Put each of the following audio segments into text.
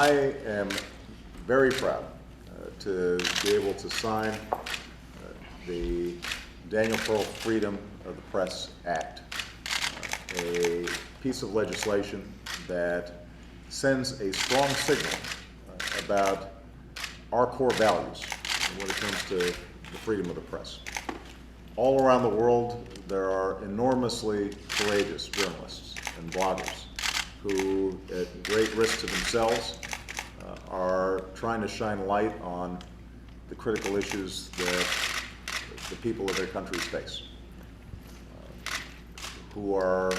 I am very proud to be able to sign the Daniel Pearl Freedom of the Press Act, a piece of legislation that sends a strong signal about our core values when it comes to the freedom of the press. All around the world, there are enormously courageous journalists and bloggers who, at great risk to themselves, are trying to shine light on the critical issues that the people of their countries face, who are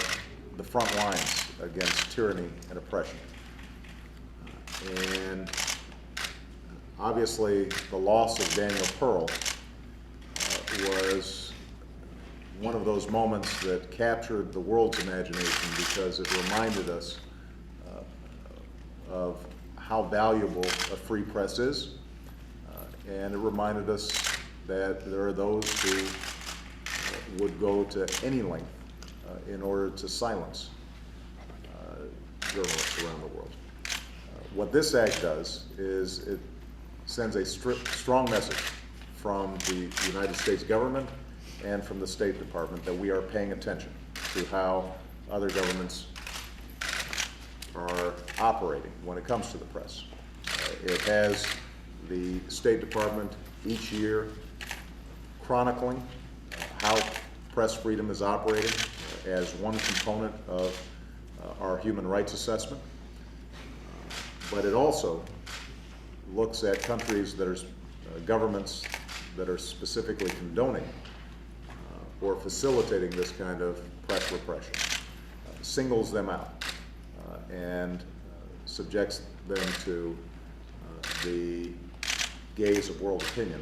the front lines against tyranny and oppression. And obviously, the loss of Daniel Pearl was one of those moments that captured the world's imagination because it reminded us of how valuable a free press is, and it reminded us that there are those who would go to any length in order to silence journalists around the world. What this act does is it sends a strong message from the United States government and from the State Department that we are paying attention to how other governments are operating when it comes to the press. It has the State Department each year chronicling how press freedom is operating as one component of our human rights assessment. But it also looks at countries that are governments that are specifically condoning or facilitating this kind of press repression, singles them out and subjects them to the gaze of world opinion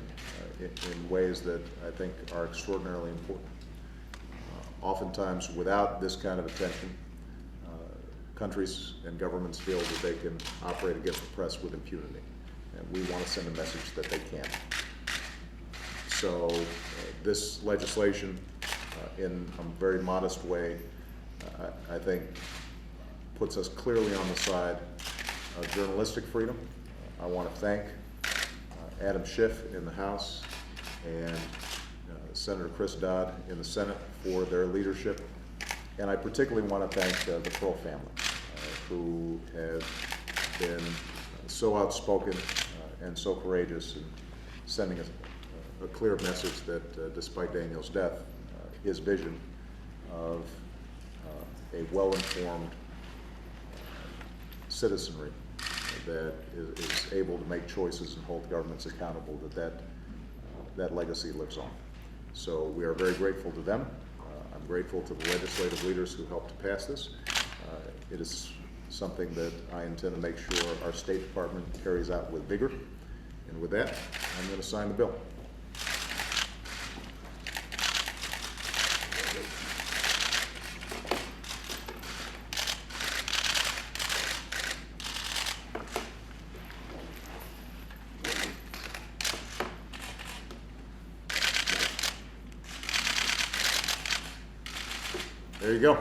in ways that I think are extraordinarily important. Oftentimes, without this kind of attention, countries and governments feel that they can operate against the press with impunity. And we want to send a message that they can't. So this legislation, in a very modest way, I think puts us clearly on the side of journalistic freedom. I want to thank Adam Schiff in the House and Senator Chris Dodd in the Senate for their leadership. And I particularly want to thank the Pearl family, who have been so outspoken and so courageous in sending a clear message that despite Daniel's death, his vision of a well-informed citizenry that is able to make choices and hold governments accountable, that legacy lives on. So we are very grateful to them. I'm grateful to the legislative leaders who helped to pass this. It is something that I intend to make sure our State Department carries out with vigor. And with that, I'm going to sign the bill. There you go.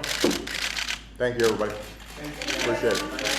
Thank you, everybody. Appreciate it.